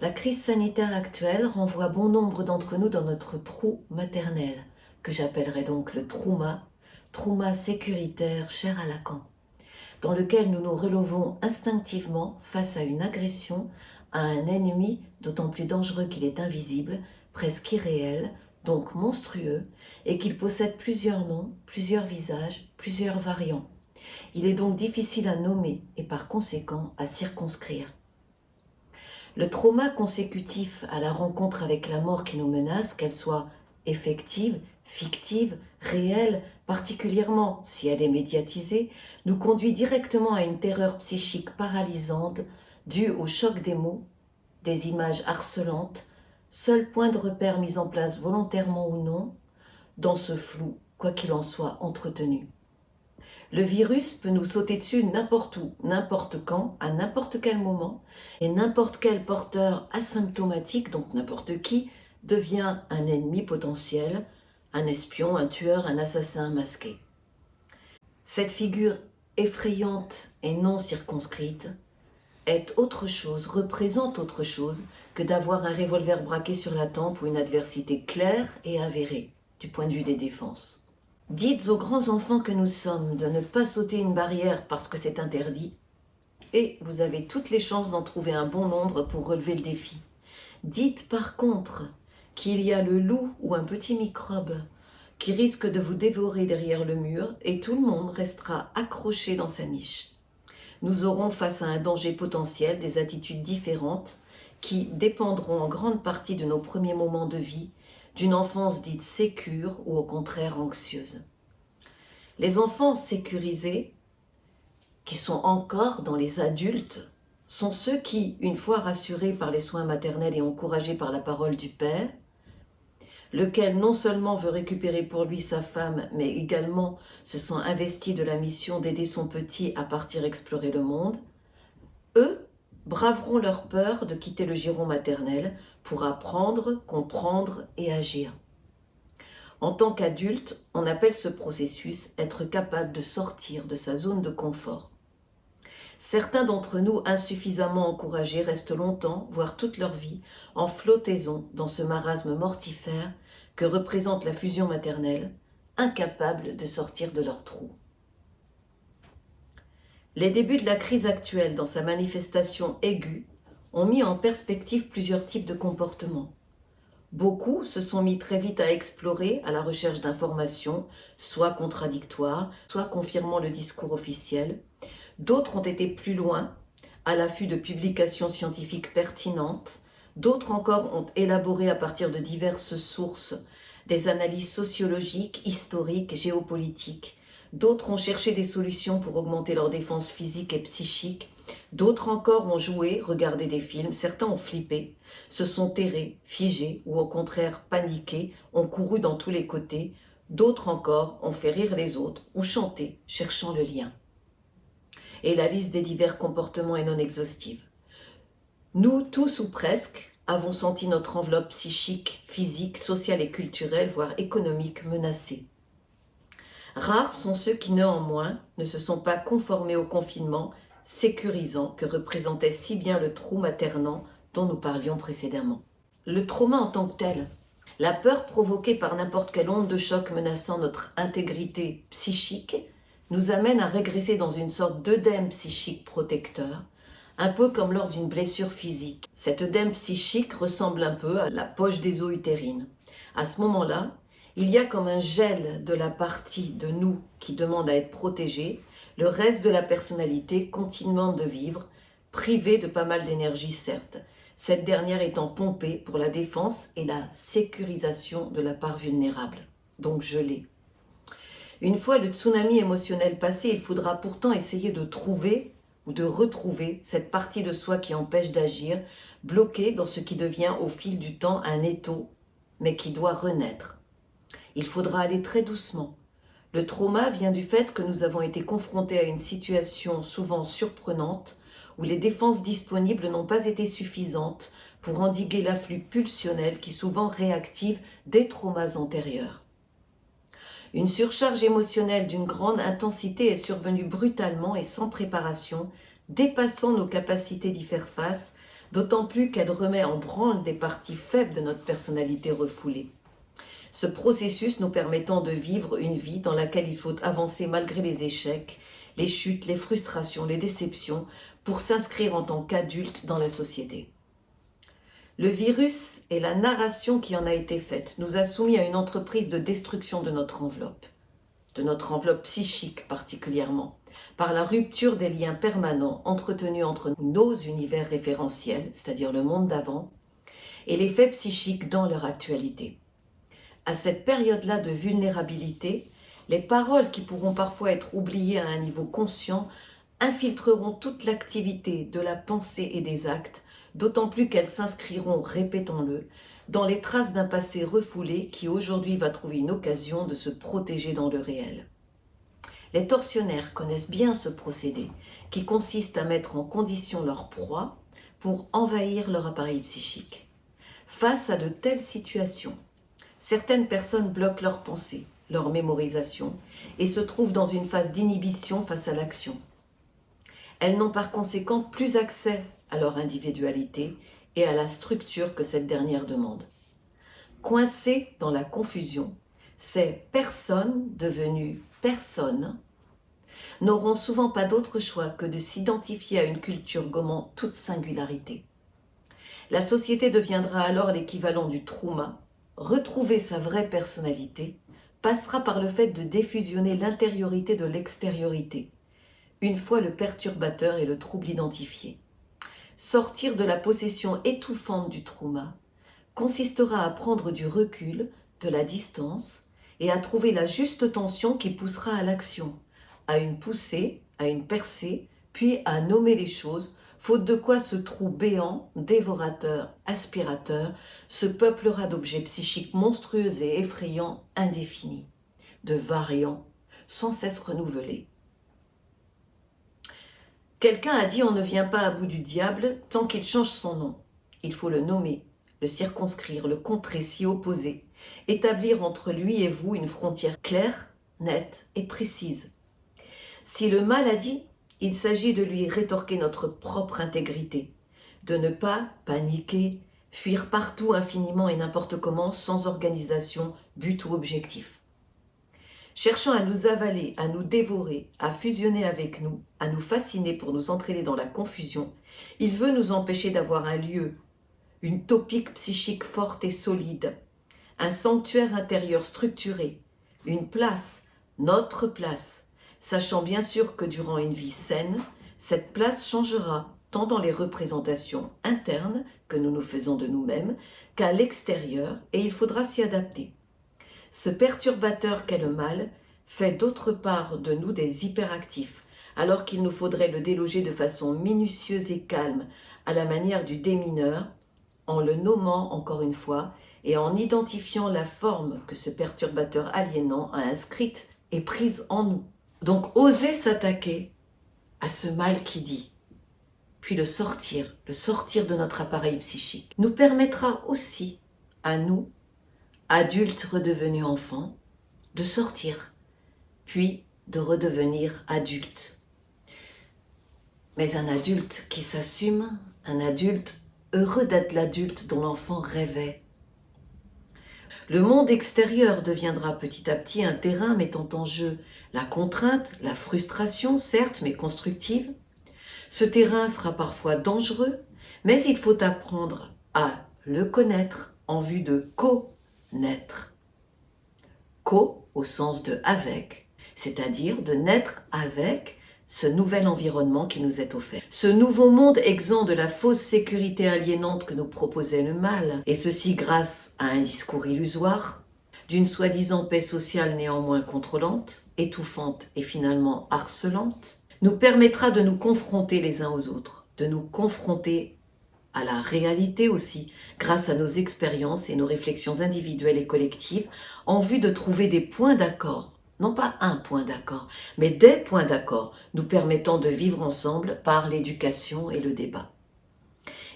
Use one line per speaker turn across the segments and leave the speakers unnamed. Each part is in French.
La crise sanitaire actuelle renvoie bon nombre d'entre nous dans notre trou maternel, que j'appellerais donc le trauma sécuritaire cher à Lacan, dans lequel nous nous relevons instinctivement face à une agression, à un ennemi d'autant plus dangereux qu'il est invisible, presque irréel, donc monstrueux, et qu'il possède plusieurs noms, plusieurs visages, plusieurs variants. Il est donc difficile à nommer et par conséquent à circonscrire. Le trauma consécutif à la rencontre avec la mort qui nous menace, qu'elle soit effective, fictive, réelle, particulièrement si elle est médiatisée, nous conduit directement à une terreur psychique paralysante due au choc des mots, des images harcelantes, seul point de repère mis en place volontairement ou non, dans ce flou, quoi qu'il en soit entretenu. Le virus peut nous sauter dessus n'importe où, n'importe quand, à n'importe quel moment, et n'importe quel porteur asymptomatique, donc n'importe qui, devient un ennemi potentiel, un espion, un tueur, un assassin masqué. Cette figure effrayante et non circonscrite est autre chose, représente autre chose que d'avoir un revolver braqué sur la tempe ou une adversité claire et avérée du point de vue des défenses. Dites aux grands enfants que nous sommes de ne pas sauter une barrière parce que c'est interdit, et vous avez toutes les chances d'en trouver un bon nombre pour relever le défi. Dites par contre qu'il y a le loup ou un petit microbe qui risque de vous dévorer derrière le mur et tout le monde restera accroché dans sa niche. Nous aurons face à un danger potentiel des attitudes différentes qui dépendront en grande partie de nos premiers moments de vie, d'une enfance dite sécure ou au contraire anxieuse. Les enfants sécurisés, qui sont encore dans les adultes, sont ceux qui, une fois rassurés par les soins maternels et encouragés par la parole du père, lequel non seulement veut récupérer pour lui sa femme, mais également se sent investi de la mission d'aider son petit à partir explorer le monde, eux braveront leur peur de quitter le giron maternel pour apprendre, comprendre et agir. En tant qu'adulte, on appelle ce processus être capable de sortir de sa zone de confort. Certains d'entre nous, insuffisamment encouragés, restent longtemps, voire toute leur vie, en flottaison dans ce marasme mortifère que représente la fusion maternelle, incapables de sortir de leur trou. Les débuts de la crise actuelle, dans sa manifestation aiguë, ont mis en perspective plusieurs types de comportements. Beaucoup se sont mis très vite à explorer à la recherche d'informations, soit contradictoires, soit confirmant le discours officiel. D'autres ont été plus loin, à l'affût de publications scientifiques pertinentes. D'autres encore ont élaboré à partir de diverses sources des analyses sociologiques, historiques, géopolitiques. D'autres ont cherché des solutions pour augmenter leur défense physique et psychique. D'autres encore ont joué, regardé des films, certains ont flippé, se sont terrés, figés ou au contraire paniqués, ont couru dans tous les côtés. D'autres encore ont fait rire les autres ou chanté, cherchant le lien. Et la liste des divers comportements est non exhaustive. Nous, tous ou presque, avons senti notre enveloppe psychique, physique, sociale et culturelle, voire économique, menacée. Rares sont ceux qui, néanmoins, ne se sont pas conformés au confinement sécurisant que représentait si bien le trou maternant dont nous parlions précédemment. Le trauma en tant que tel, la peur provoquée par n'importe quelle onde de choc menaçant notre intégrité psychique, nous amène à régresser dans une sorte d'œdème psychique protecteur, un peu comme lors d'une blessure physique. Cet œdème psychique ressemble un peu à la poche des os utérines. À ce moment-là, il y a comme un gel de la partie de nous qui demande à être protégée, le reste de la personnalité continuant de vivre, privée de pas mal d'énergie certes, cette dernière étant pompée pour la défense et la sécurisation de la part vulnérable, donc gelée. Une fois le tsunami émotionnel passé, il faudra pourtant essayer de trouver ou de retrouver cette partie de soi qui empêche d'agir, bloquée dans ce qui devient au fil du temps un étau, mais qui doit renaître. Il faudra aller très doucement. Le trauma vient du fait que nous avons été confrontés à une situation souvent surprenante où les défenses disponibles n'ont pas été suffisantes pour endiguer l'afflux pulsionnel qui souvent réactive des traumas antérieurs. Une surcharge émotionnelle d'une grande intensité est survenue brutalement et sans préparation, dépassant nos capacités d'y faire face, d'autant plus qu'elle remet en branle des parties faibles de notre personnalité refoulée. Ce processus nous permettant de vivre une vie dans laquelle il faut avancer malgré les échecs, les chutes, les frustrations, les déceptions, pour s'inscrire en tant qu'adulte dans la société. Le virus et la narration qui en a été faite nous a soumis à une entreprise de destruction de notre enveloppe psychique particulièrement, par la rupture des liens permanents entretenus entre nos univers référentiels, c'est-à-dire le monde d'avant, et les faits psychiques dans leur actualité. À cette période-là de vulnérabilité, les paroles qui pourront parfois être oubliées à un niveau conscient infiltreront toute l'activité de la pensée et des actes, d'autant plus qu'elles s'inscriront, répétons-le, dans les traces d'un passé refoulé qui aujourd'hui va trouver une occasion de se protéger dans le réel. Les tortionnaires connaissent bien ce procédé qui consiste à mettre en condition leur proie pour envahir leur appareil psychique. Face à de telles situations, certaines personnes bloquent leurs pensées, leur mémorisation et se trouvent dans une phase d'inhibition face à l'action. Elles n'ont par conséquent plus accès à leur individualité et à la structure que cette dernière demande. Coincées dans la confusion, ces personnes devenues personnes n'auront souvent pas d'autre choix que de s'identifier à une culture gommant toute singularité. La société deviendra alors l'équivalent du trauma. Retrouver sa vraie personnalité passera par le fait de défusionner l'intériorité de l'extériorité, une fois le perturbateur et le trouble identifiés. Sortir de la possession étouffante du trauma consistera à prendre du recul, de la distance et à trouver la juste tension qui poussera à l'action, à une poussée, à une percée, puis à nommer les choses, faute de quoi ce trou béant, dévorateur, aspirateur, se peuplera d'objets psychiques monstrueux et effrayants, indéfinis, de variants, sans cesse renouvelés. Quelqu'un a dit on ne vient pas à bout du diable tant qu'il change son nom. Il faut le nommer, le circonscrire, le contrer, s'y opposer, établir entre lui et vous une frontière claire, nette et précise. Si le mal a dit, il s'agit de lui rétorquer notre propre intégrité, de ne pas paniquer, fuir partout infiniment et n'importe comment, sans organisation, but ou objectif. Cherchant à nous avaler, à nous dévorer, à fusionner avec nous, à nous fasciner pour nous entraîner dans la confusion, il veut nous empêcher d'avoir un lieu, une topique psychique forte et solide, un sanctuaire intérieur structuré, une place, notre place, sachant bien sûr que durant une vie saine, cette place changera tant dans les représentations internes que nous nous faisons de nous-mêmes qu'à l'extérieur et il faudra s'y adapter. Ce perturbateur qu'est le mal fait d'autre part de nous des hyperactifs, alors qu'il nous faudrait le déloger de façon minutieuse et calme, à la manière du démineur, en le nommant encore une fois et en identifiant la forme que ce perturbateur aliénant a inscrite et prise en nous. Donc oser s'attaquer à ce mal qui dit, puis le sortir de notre appareil psychique, nous permettra aussi à nous, adultes redevenus enfants, de sortir, puis de redevenir adultes. Mais un adulte qui s'assume, un adulte heureux d'être l'adulte dont l'enfant rêvait. Le monde extérieur deviendra petit à petit un terrain mettant en jeu la contrainte, la frustration, certes, mais constructive. Ce terrain sera parfois dangereux, mais il faut apprendre à le connaître en vue de co-naître. Co au sens de avec, c'est-à-dire de naître avec ce nouvel environnement qui nous est offert. Ce nouveau monde exempt de la fausse sécurité aliénante que nous proposait le mal, et ceci grâce à un discours illusoire, d'une soi-disant paix sociale néanmoins contrôlante, étouffante et finalement harcelante, nous permettra de nous confronter les uns aux autres, de nous confronter à la réalité aussi, grâce à nos expériences et nos réflexions individuelles et collectives, en vue de trouver des points d'accord, non pas un point d'accord, mais des points d'accord, nous permettant de vivre ensemble par l'éducation et le débat.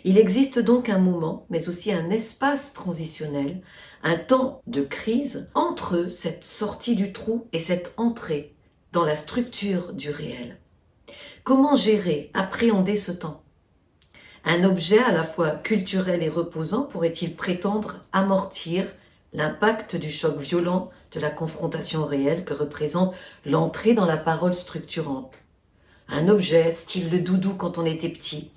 Il existe donc un moment, mais aussi un espace transitionnel, un temps de crise entre cette sortie du trou et cette entrée dans la structure du réel. Comment gérer, appréhender ce temps ? Un objet à la fois culturel et reposant pourrait-il prétendre amortir l'impact du choc violent de la confrontation réelle que représente l'entrée dans la parole structurante? Un objet, style le doudou quand on était petit,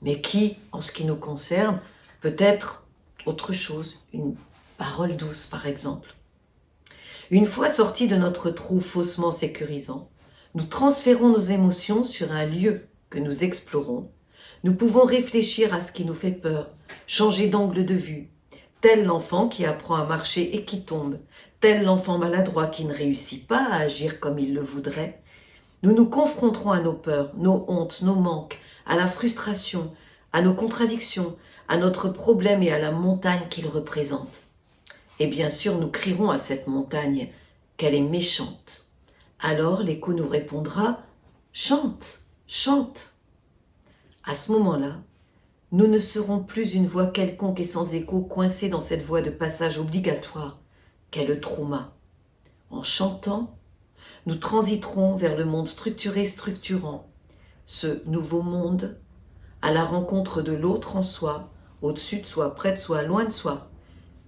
mais qui, en ce qui nous concerne, peut être autre chose, une parole douce par exemple. Une fois sortis de notre trou faussement sécurisant, nous transférons nos émotions sur un lieu que nous explorons. Nous pouvons réfléchir à ce qui nous fait peur, changer d'angle de vue, tel l'enfant qui apprend à marcher et qui tombe, tel l'enfant maladroit qui ne réussit pas à agir comme il le voudrait. Nous nous confronterons à nos peurs, nos hontes, nos manques, à la frustration, à nos contradictions, à notre problème et à la montagne qu'il représente. Et bien sûr, nous crierons à cette montagne qu'elle est méchante. Alors l'écho nous répondra « Chante, chante !» À ce moment-là, nous ne serons plus une voix quelconque et sans écho coincée dans cette voie de passage obligatoire qu'est le trauma. En chantant, nous transiterons vers le monde structuré structurant, ce nouveau monde à la rencontre de l'autre en soi, au-dessus de soi, près de soi, loin de soi,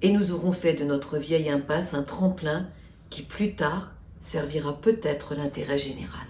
et nous aurons fait de notre vieille impasse un tremplin qui plus tard servira peut-être l'intérêt général.